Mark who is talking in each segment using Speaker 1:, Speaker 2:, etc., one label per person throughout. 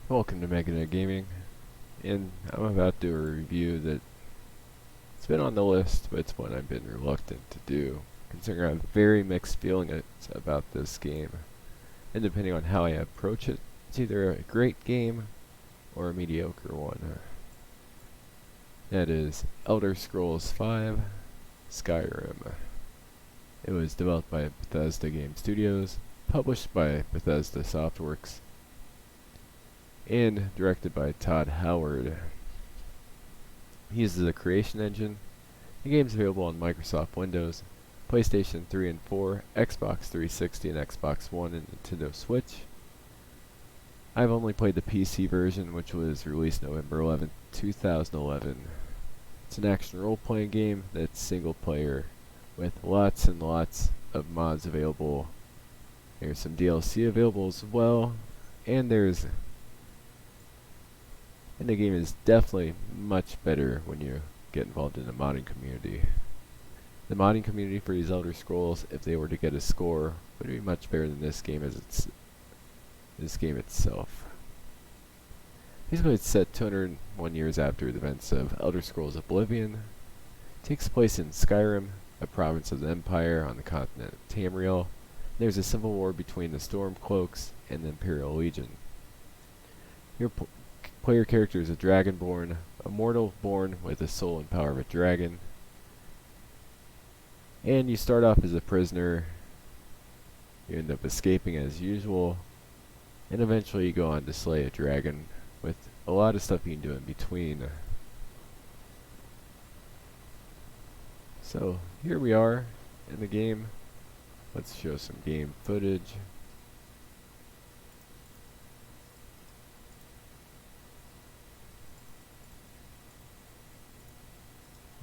Speaker 1: Welcome to Meganet Gaming, and I'm about to do a review that it's been on the list, but it's one I've been reluctant to do, considering I have very mixed feelings about this game. And depending on how I approach it, it's either a great game or a mediocre one. That is Elder Scrolls V: Skyrim. It was developed by Bethesda Game Studios, published by Bethesda Softworks, and directed by Todd Howard. He uses a creation engine. The game is available on Microsoft Windows, PlayStation 3 and 4, Xbox 360 and Xbox One, and Nintendo Switch. I've only played the PC version, which was released November 11, 2011. It's an action role-playing game that's single-player, with lots and lots of mods available. There's some DLC available as well, and the game is definitely much better when you get involved in the modding community. The modding community for these Elder Scrolls, if they were to get a score, would be much better than this game itself. Basically, it's set 201 years after the events of Elder Scrolls Oblivion. It takes place in Skyrim, a province of the Empire on the continent of Tamriel. There's a civil war between the Stormcloaks and the Imperial Legion. Your player character is a dragonborn, a mortal born with the soul and power of a dragon. And you start off as a prisoner. You end up escaping as usual, and eventually you go on to slay a dragon, with a lot of stuff you can do in between. So here we are in the game. Let's show some game footage.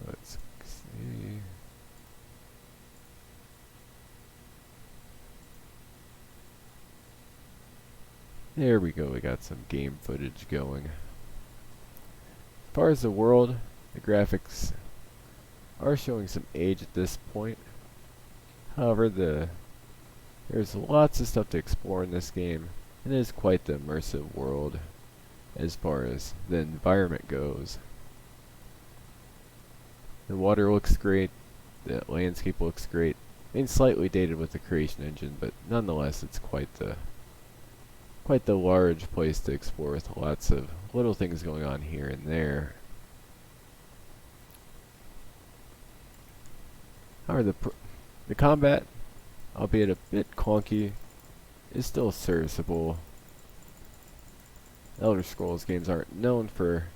Speaker 1: Let's see. There we go, we got some game footage going. As far as the world, the graphics are showing some age at this point. However, there's lots of stuff to explore in this game, and it is quite the immersive world as far as the environment goes. The water looks great, the landscape looks great. I mean, slightly dated with the creation engine, but nonetheless, it's quite the large place to explore with lots of little things going on here and there. However, the combat, albeit a bit clunky, is still serviceable. Elder Scrolls games aren't known for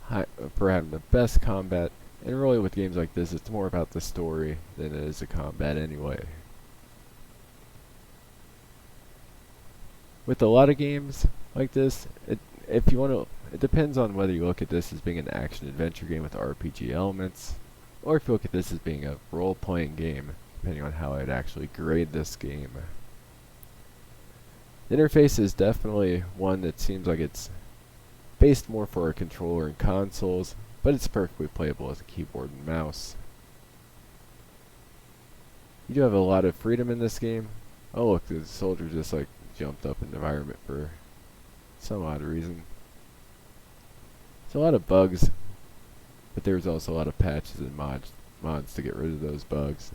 Speaker 1: having the best combat, and really with games like this, it's more about the story than it is the combat anyway. With a lot of games like this, it depends on whether you look at this as being an action-adventure game with RPG elements, or if you look at this as being a role-playing game, depending on how I'd actually grade this game. The interface is definitely one that seems like it's based more for a controller and consoles, but it's perfectly playable with a keyboard and mouse. You do have a lot of freedom in this game. Oh look, the soldier just like jumped up in the environment for some odd reason. There's a lot of bugs, but there's also a lot of patches and mods to get rid of those bugs.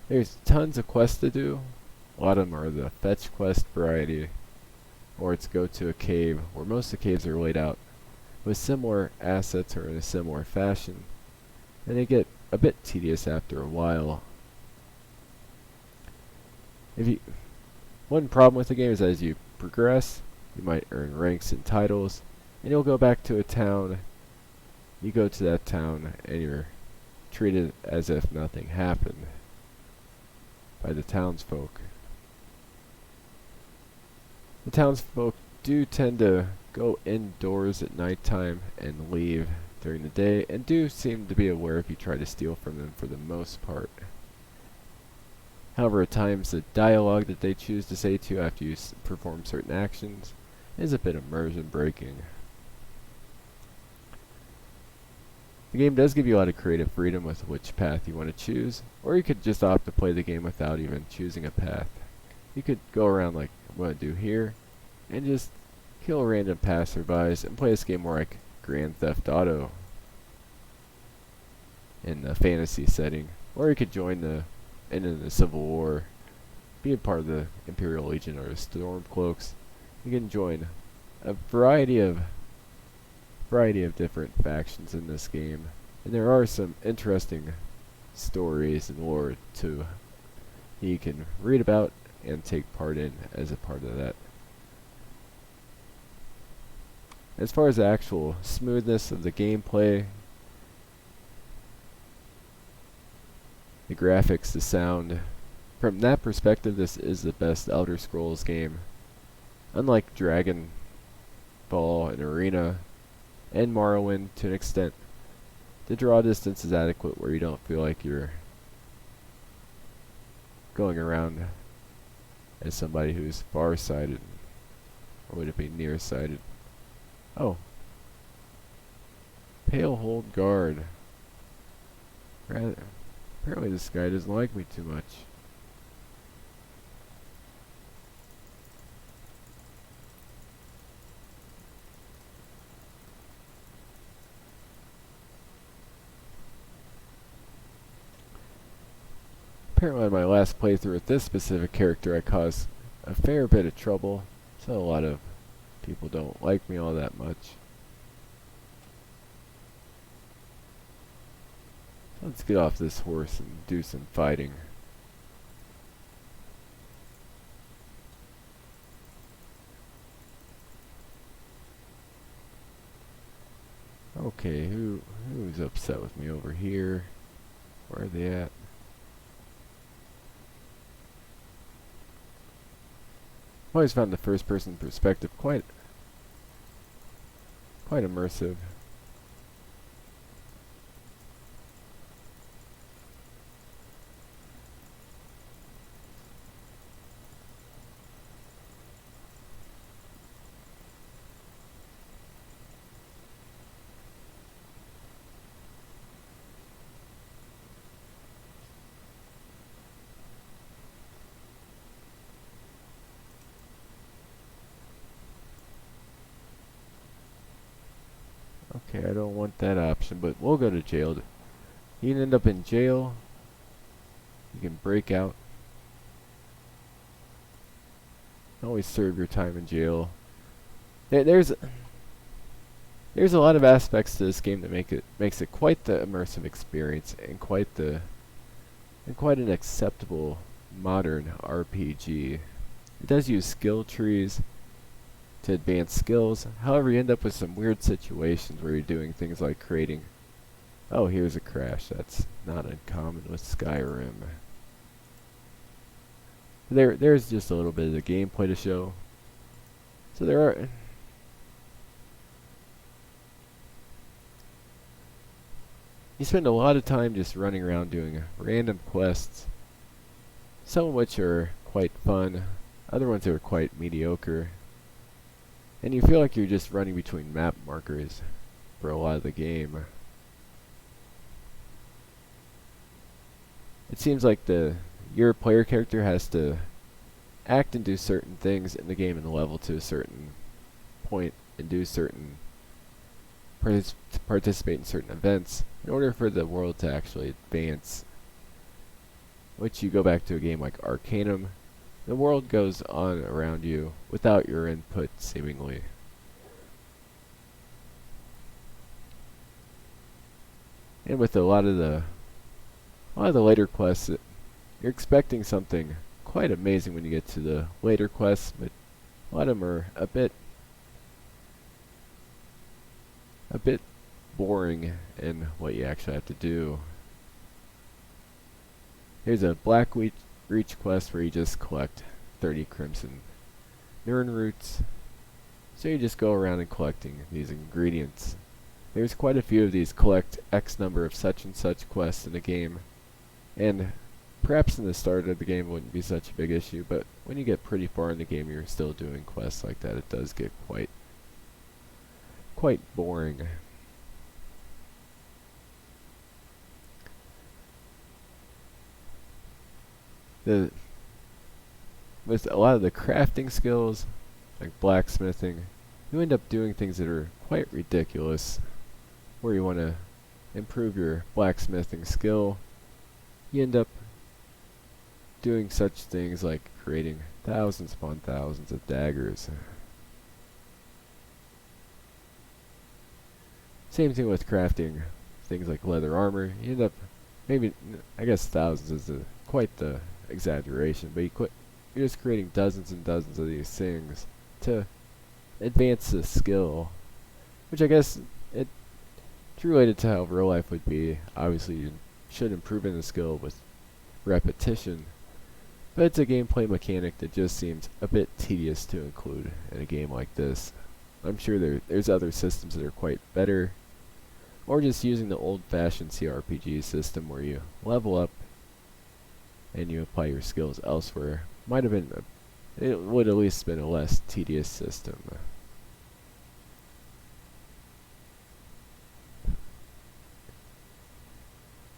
Speaker 1: There's tons of quests to do. A lot of them are the fetch quest variety, or it's go to a cave, where most of the caves are laid out with similar assets or in a similar fashion, and they get a bit tedious after a while. One problem with the game is as you progress, you might earn ranks and titles, and you'll go back to a town. You go to that town and you're treated as if nothing happened by the townsfolk. The townsfolk do tend to go indoors at nighttime and leave during the day, and do seem to be aware if you try to steal from them for the most part. However, at times the dialogue that they choose to say to you after you perform certain actions is a bit immersion-breaking. The game does give you a lot of creative freedom with which path you want to choose, or you could just opt to play the game without even choosing a path. You could go around like, what I do here, and just kill random passerbys, and play this game more like Grand Theft Auto in the fantasy setting. Or you could join in the Civil War, be a part of the Imperial Legion or the Stormcloaks. You can join a variety of different factions in this game, and there are some interesting stories and lore to you can read about and take part in as a part of that. As far as the actual smoothness of the gameplay, the graphics, the sound, from that perspective, this is the best Elder Scrolls game. Unlike Dragon Ball and Arena, and Morrowind to an extent, the draw distance is adequate where you don't feel like you're going around as somebody who's far-sighted, or would it be nearsighted? Oh. Pale Hold Guard. Apparently this guy doesn't like me too much. Apparently in my last playthrough with this specific character I caused a fair bit of trouble, so a lot of people don't like me all that much. Let's get off this horse and do some fighting. Okay, who's upset with me over here? Where are they at? I've always found the first person perspective quite immersive. Okay, I don't want that option, but we'll go to jail. You can end up in jail. You can break out. Always serve your time in jail. There's a lot of aspects to this game that makes it quite the immersive experience and quite an acceptable modern RPG. It does use skill trees to advance skills. However, you end up with some weird situations where you're doing things like creating... Oh, here's a crash. That's not uncommon with Skyrim. There's just a little bit of the gameplay to show. So there are... You spend a lot of time just running around doing random quests, some of which are quite fun, other ones are quite mediocre. And you feel like you're just running between map markers for a lot of the game. It seems like your player character has to act and do certain things in the game and level to a certain point and do certain participate in certain events in order for the world to actually advance. Which you go back to a game like Arcanum, the world goes on around you without your input, seemingly. And with a lot of the later quests, you're expecting something quite amazing when you get to the later quests, but a lot of them are a bit boring in what you actually have to do. Here's a Black Reach quest where you just collect 30 crimson Nirn roots. So you just go around and collecting these ingredients. There's quite a few of these collect X number of such and such quests in the game. And perhaps in the start of the game it wouldn't be such a big issue, but when you get pretty far in the game you're still doing quests like that, it does get quite boring. With a lot of the crafting skills, like blacksmithing, you end up doing things that are quite ridiculous, where you want to improve your blacksmithing skill. You end up doing such things like creating thousands upon thousands of daggers. Same thing with crafting things like leather armor. You end up, maybe, I guess thousands is quite the exaggeration, but you're just creating dozens and dozens of these things to advance the skill, which I guess it's related to how real life would be. Obviously, you should improve in the skill with repetition, but it's a gameplay mechanic that just seems a bit tedious to include in a game like this. I'm sure there's other systems that are quite better, or just using the old-fashioned CRPG system where you level up and you apply your skills elsewhere. Might have been, it would at least been a less tedious system.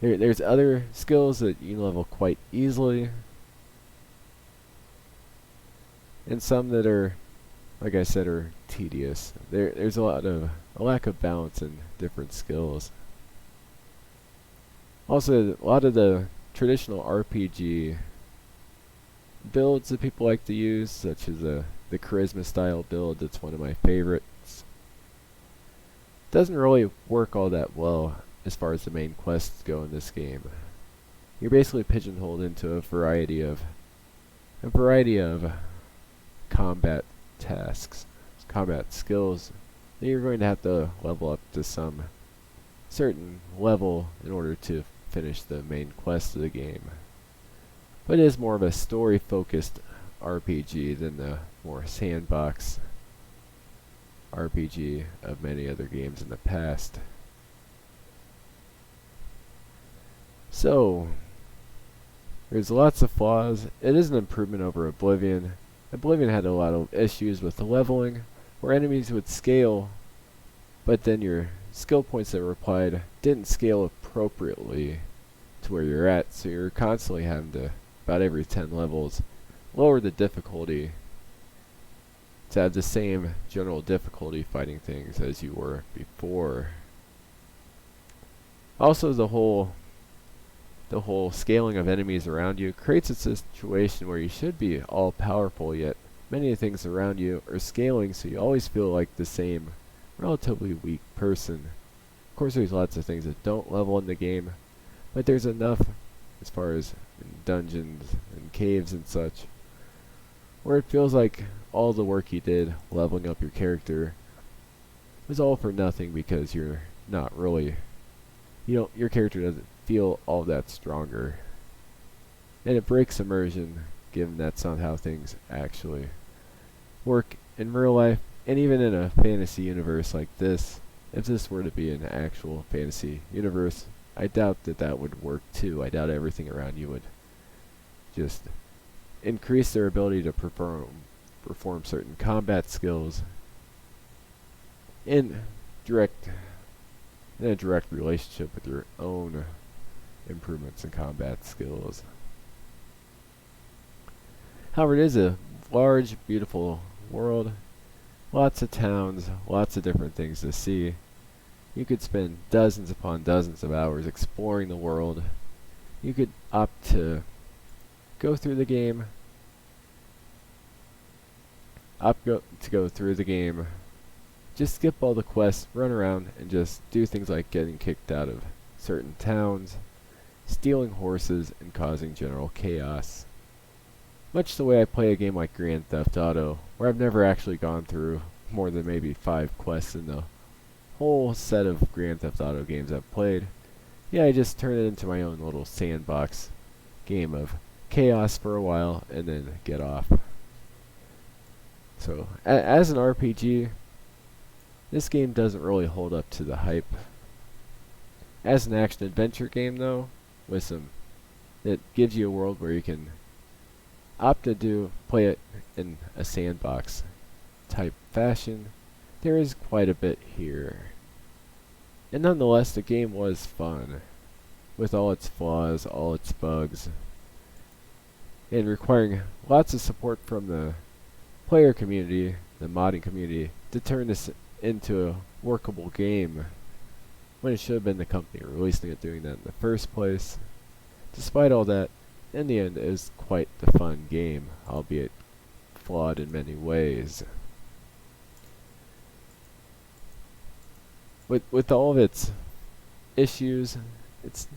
Speaker 1: There's other skills that you level quite easily, and some that are, like I said, are tedious. There's a lack of balance in different skills. Also, a lot of the traditional RPG builds that people like to use, such as the charisma style build, that's one of my favorites, doesn't really work all that well as far as the main quests go in this game. You're basically pigeonholed into a variety of combat tasks, combat skills that you're going to have to level up to some certain level in order to finish the main quest of the game. But it is more of a story-focused RPG than the more sandbox RPG of many other games in the past. So, there's lots of flaws. It is an improvement over Oblivion. Oblivion had a lot of issues with the leveling, where enemies would scale, but then your skill points that were applied didn't scale appropriately to where you're at, so you're constantly having to, about every 10 levels, lower the difficulty to have the same general difficulty fighting things as you were before. Also, the whole scaling of enemies around you creates a situation where you should be all powerful, yet many of the things around you are scaling, so you always feel like the same relatively weak person. Of course, there's lots of things that don't level in the game, but there's enough as far as in dungeons and caves and such, where it feels like all the work you did leveling up your character was all for nothing, because you're not really, your character doesn't feel all that stronger. And it breaks immersion, given that's not how things actually work in real life, and even in a fantasy universe like this. If this were to be an actual fantasy universe, I doubt that would work too. I doubt everything around you would just increase their ability to perform certain combat skills in a direct relationship with your own improvements in combat skills. However, it is a large, beautiful world. Lots of towns, lots of different things to see. You could spend dozens upon dozens of hours exploring the world. You could opt to go through the game, just skip all the quests, run around, and just do things like getting kicked out of certain towns, stealing horses, and causing general chaos. Much the way I play a game like Grand Theft Auto, where I've never actually gone through more than maybe 5 quests in the whole set of Grand Theft Auto games I've played. Yeah, I just turn it into my own little sandbox game of chaos for a while and then get off. So, as an RPG, this game doesn't really hold up to the hype. As an action-adventure game, though, it gives you a world where you can opt to play it in a sandbox type fashion. There is quite a bit here. And nonetheless, the game was fun, with all its flaws, all its bugs, and requiring lots of support from the player community, the modding community, to turn this into a workable game when it should have been the company releasing it doing that in the first place. Despite all that, in the end, it is quite the fun game, albeit flawed in many ways. With all of its issues, it's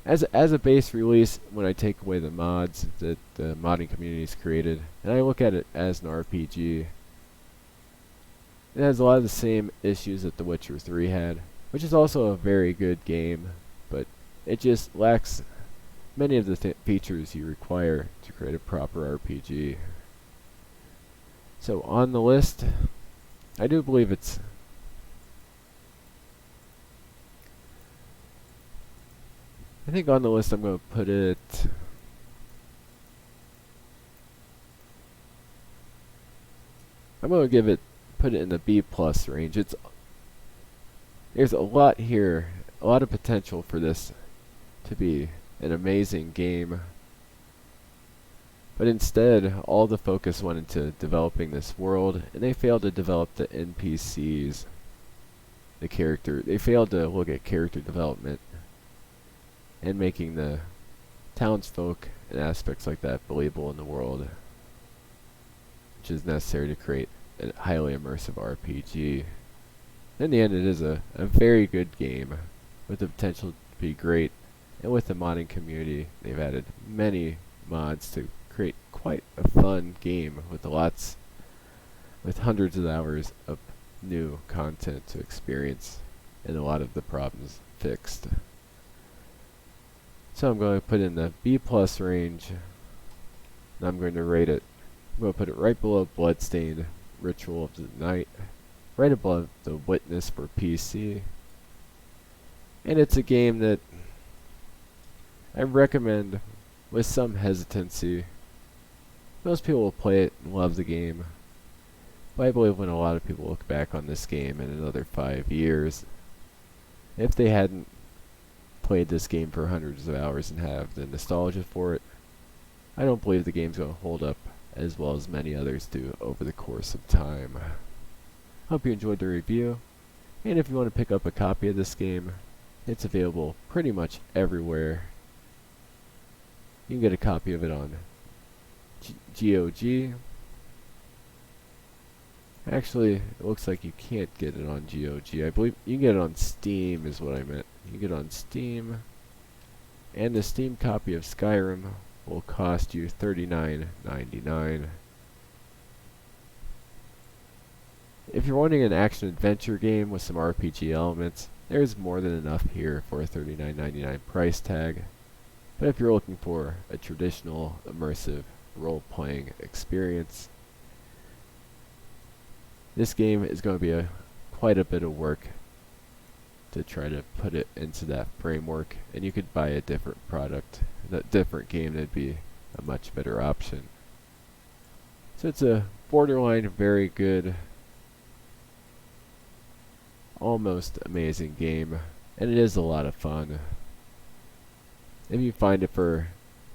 Speaker 1: as a base release, when I take away the mods that the modding community's created, and I look at it as an RPG, it has a lot of the same issues that The Witcher 3 had, which is also a very good game, but it just lacks many of the features you require to create a proper RPG. So on the list, I do believe it's I think on the list I'm going to put it I'm going to put it in the B plus range. There's a lot here, a lot of potential for this to be an amazing game. But instead, all the focus went into developing this world, and they failed to develop the NPCs, they failed to look at character development and making the townsfolk and aspects like that believable in the world, which is necessary to create a highly immersive RPG. In the end, it is a very good game with the potential to be great, and with the modding community, they've added many mods to create quite a fun game with hundreds of hours of new content to experience and a lot of the problems fixed. So I'm going to put in the B plus range, and I'm going to rate it. I'm going to put it right below Bloodstained Ritual of the Night, right above The Witness for PC, and it's a game that I recommend with some hesitancy. Most people will play it and love the game, but I believe when a lot of people look back on this game in another 5 years, if they hadn't played this game for hundreds of hours and have the nostalgia for it, I don't believe the game's going to hold up as well as many others do over the course of time. Hope you enjoyed the review, and if you want to pick up a copy of this game, it's available pretty much everywhere. You can get a copy of it on GOG. Actually, it looks like you can't get it on GOG. I believe you can get it on Steam is what I meant. You can get it on Steam, and the Steam copy of Skyrim will cost you $39.99. If you're wanting an action-adventure game with some RPG elements, there's more than enough here for a $39.99 price tag. But if you're looking for a traditional, immersive, role-playing experience, this game is going to be quite a bit of work to try to put it into that framework, and you could buy a different product, a different game that'd be a much better option. So it's a borderline very good, almost amazing game, and it is a lot of fun. If you find it for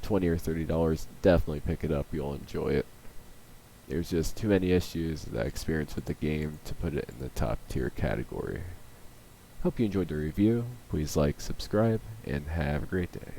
Speaker 1: $20 or $30, definitely pick it up, you'll enjoy it. There's just too many issues that I experienced with the game to put it in the top tier category. Hope you enjoyed the review. Please like, subscribe, and have a great day.